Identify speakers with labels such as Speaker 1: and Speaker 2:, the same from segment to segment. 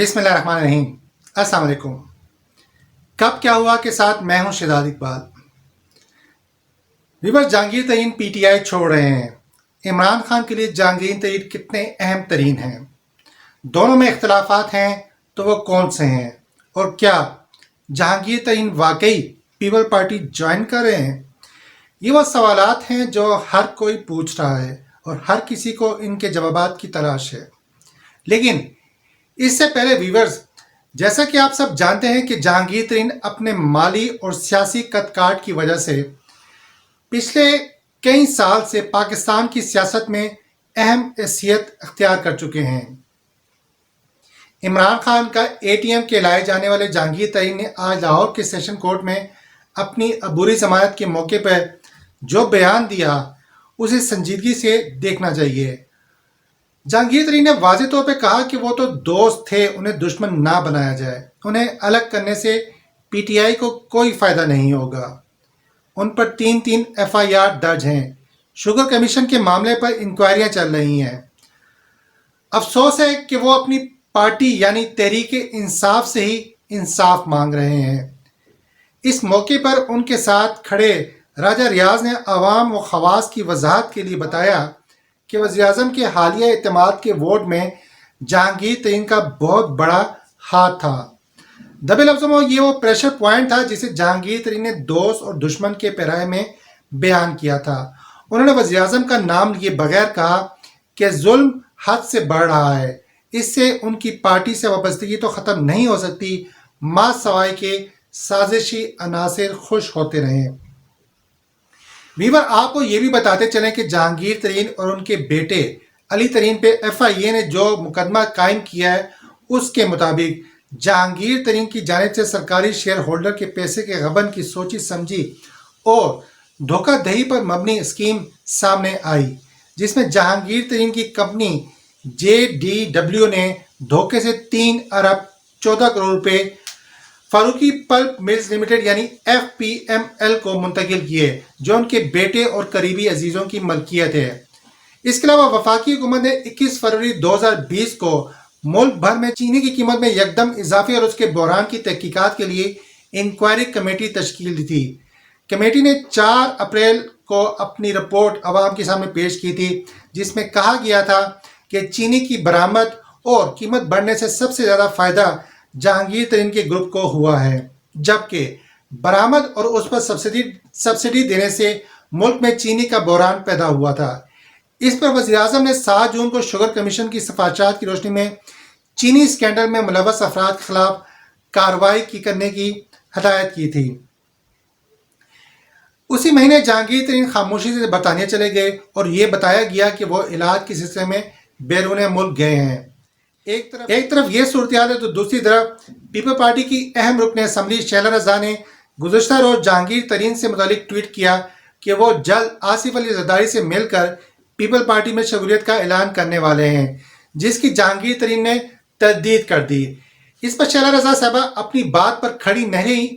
Speaker 1: बिस्मिल्लाह रहमान रहीम। अस्सलाम वालेकुम। कब क्या हुआ के साथ मैं हूं शिदात इकबाल। विवर जहांगीर तरीन पीटीआई छोड़ रहे हैं। इमरान खान के लिए जहांगीर तरीन कितने अहम तरीन हैं, दोनों में इख्तलाफात हैं तो वो कौन से हैं, और क्या जहांगीर तरीन वाकई पीपल पार्टी ज्वाइन कर रहे हैं। ये वो सवालात हैं जो हर कोई पूछ रहा है और हर किसी को इनके जवाबात की तलाश है। लेकिन इससे पहले व्यूअर्स, जैसा कि आप सब जानते हैं कि जहांगीर तरीन अपने माली और सियासी कदकाठ की वजह से पिछले कई साल से पाकिस्तान की सियासत में अहम हैसियत अख्तियार कर चुके हैं। इमरान खान का एटीएम के लाए जाने वाले जहांगीर तरीन ने आज लाहौर के सेशन कोर्ट में अपनी अबूरी जमानत के मौके पर जो बयान दिया उसे संजीदगी से देखना चाहिए। जहांगीर तरीन ने वाज़ेह तौर पर कहा कि वो तो दोस्त थे, उन्हें दुश्मन ना बनाया जाए। उन्हें अलग करने से पीटीआई को कोई फ़ायदा नहीं होगा। उन पर 3 एफआईआर दर्ज हैं। शुगर कमीशन के मामले पर इंक्वायरियां चल रही हैं। अफसोस है कि वो अपनी पार्टी यानी तहरीक इंसाफ से ही इंसाफ मांग रहे हैं। इस मौके पर उनके साथ खड़े राजा रियाज ने अवाम व खवास की वजाहत के लिए बताया कि वज़ीर-ए-आज़म के हालिया इत्तेमाद के वोट में जहांगीर तरीन का बहुत बड़ा हाथ था। दबे लफ्ज़ों में ये वो प्रेशर पॉइंट था जिसे जहांगीर तरीन ने दोस्त और दुश्मन के पैराए में बयान किया था। उन्होंने वज़ीर-ए-आज़म का नाम लिए बगैर कहा कि जुल्म हद से बढ़ रहा है, इससे उनकी पार्टी से वाबस्तगी तो ख़त्म नहीं हो सकती, मां सवाए के साजिशी अनासिर खुश होते रहें। वीवर, आपको ये भी बताते चलें कि जहांगीर तरीन और उनके बेटे अली तरीन पे एफआईए ने जो मुकदमा कायम किया है उसके मुताबिक जहांगीर तरीन की जानिब से सरकारी शेयर होल्डर के पैसे के गबन की सोची समझी और धोखाधड़ी पर मबनी स्कीम सामने आई, जिसमें जहांगीर तरीन की कंपनी JDW ने धोखे से 3 अरब 14 करोड़ रुपए फारूकी पल्प मिल्स लिमिटेड यानी FPML को मुंतकिल किए, जो उनके बेटे और करीबी अजीज़ों की मलकियत है। इसके अलावा वफाकी हुकूमत ने 21 फरवरी 2020 को मुल्क भर में चीनी की कीमत में यकदम इजाफे और उसके बहरान की तहकीकात के लिए इंक्वायरी कमेटी तश्कील दी थी। कमेटी ने 4 अप्रैल को अपनी रिपोर्ट अवाम के सामने पेश की थी, जिसमें कहा गया था कि चीनी की बरामद और कीमत बढ़ने से सबसे ज़्यादा फ़ायदा जहांगीर तरीन के ग्रुप को हुआ है, जबकि बरामद और उस पर सब्सिडी देने से मुल्क में चीनी का बहरान पैदा हुआ था। इस पर वज़ीर-ए-आज़म ने 7 जून को शुगर कमीशन की सिफारिशात की रोशनी में चीनी स्कैंडल में मुलव्वस अफराद के खिलाफ कार्रवाई करने की हदायत की थी। उसी महीने जहांगीर तरीन खामोशी से बरतानिया चले गए और ये बताया गया कि वो इलाज के सिलसिले में बैरून मुल्क गए हैं। एक तरफ ये सूरत हाल है तो दूसरी तरफ पीपल पार्टी की अहम रुकन असम्बली शैला रज़ा ने गुज़श्ता रोज जहांगीर तरीन से मुतालिक ट्वीट किया कि वो जल्द आसिफ अली ज़रदारी से मिलकर पीपल पार्टी में शमूलियत का ऐलान करने वाले हैं, जिसकी जहांगीर तरीन ने तरदीद कर दी। इस पर शैला रज़ा साहबा अपनी बात पर खड़ी नहीं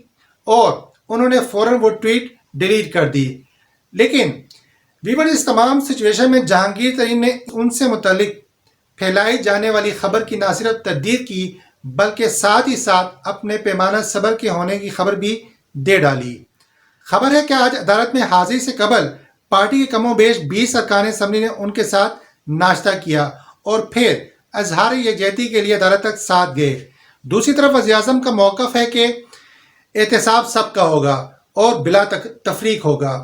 Speaker 1: और उन्होंने फ़ौरन वो ट्वीट डिलीट कर दी। लेकिन वीवर, इस तमाम सिचुएशन में जहांगीर तरीन ने उनसे मुतालिक फैलाई जाने वाली खबर की न सिर्फ तरदीद की बल्कि साथ ही साथ अपने पैमाना सबर के होने की खबर भी दे डाली। खबर है कि आज अदालत में हाजिरी से कबल पार्टी के कमोबेश 20 अरकान असम्बली ने उनके साथ नाश्ता किया और फिर अजहार यकजहती के लिए अदालत तक साथ गए। दूसरी तरफ वज़ीर-ए-आज़म का मौक़िफ़ है कि एहतसाब सबका होगा और बिला तफरीक होगा।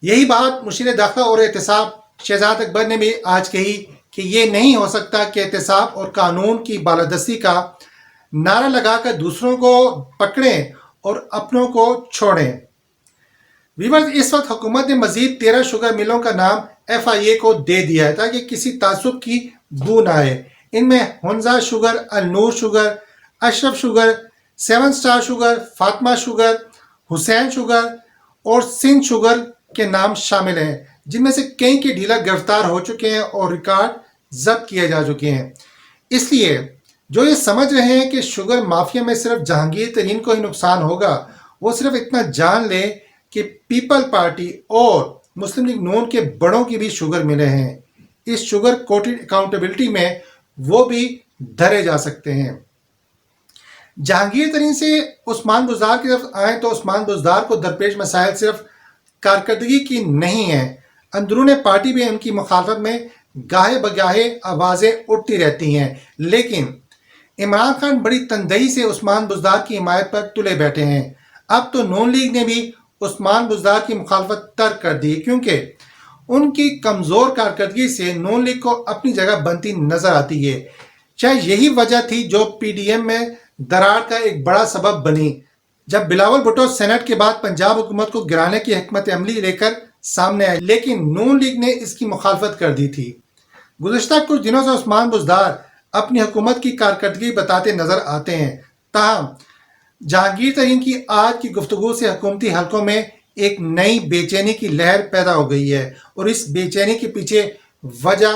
Speaker 1: यही बात मुशीर दाखिला और एहतसाब शहजाद अकबर ने भी आज कही कि ये नहीं हो सकता कि एहतसाब और कानून की बालादस्ती का नारा लगाकर दूसरों को पकड़ें और अपनों को छोड़ें। वीवर्स, इस वक्त हुकूमत ने मजीद 13 शुगर मिलों का नाम FIA को दे दिया है ताकि किसी तासुब की बू न आए। इनमें Hunza sugar, Al-Noor sugar, Ashraf sugar, 7 star sugar, Fatima sugar, Hussain sugar और सिंध शुगर के नाम शामिल हैं, जिनमें से कई के डीलर गिरफ्तार हो चुके हैं और रिकॉर्ड जब्त किए जा चुके हैं। इसलिए जो ये समझ रहे हैं कि शुगर माफिया में सिर्फ जहांगीर तरीन को ही नुकसान होगा, वो सिर्फ इतना जान ले कि पीपल पार्टी और मुस्लिम लीग नून के बड़ों की भी शुगर मिले हैं। इस शुगर कोटेड अकाउंटेबिलिटी में वो भी धरे जा सकते हैं। جہانگیر ترین سے عثمان بزدار کی طرف آئیں تو عثمان بزدار کو درپیش مسائل صرف کارکردگی کی نہیں ہیں، اندرون پارٹی بھی ان کی مخالفت میں گاہے بگاہے آوازیں اٹھتی رہتی ہیں، لیکن عمران خان بڑی تندہی سے عثمان بزدار کی حمایت پر تلے بیٹھے ہیں۔ اب تو نون لیگ نے بھی عثمان بزدار کی مخالفت ترک کر دی کیونکہ ان کی کمزور کارکردگی سے نون لیگ کو اپنی جگہ بنتی نظر آتی ہے۔ شاید یہی وجہ تھی جو پی ڈی ایم میں دراڑ کا ایک بڑا سبب بنی جب بلاول بھٹو سینٹ کے بعد پنجاب حکومت کو گرانے کی حکمت عملی لے کر سامنے آئے، لیکن نون لیگ نے اس کی مخالفت کر دی تھی۔ گزشتہ کچھ دنوں سے عثمان بزدار اپنی حکومت کی کارکردگی بتاتے نظر آتے ہیں، تاہم جہانگیر ترین کی آج کی گفتگو سے حکومتی حلقوں میں ایک نئی بے چینی کی لہر پیدا ہو گئی ہے، اور اس بے چینی کے پیچھے وجہ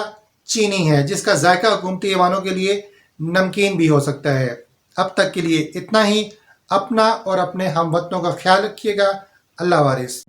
Speaker 1: چینی ہے جس کا ذائقہ حکومتی ایوانوں کے لیے نمکین بھی ہو سکتا ہے۔ اب تک کے لیے اتنا ہی۔ اپنا اور اپنے ہم وطنوں کا خیال رکھیے گا۔ اللہ وارث۔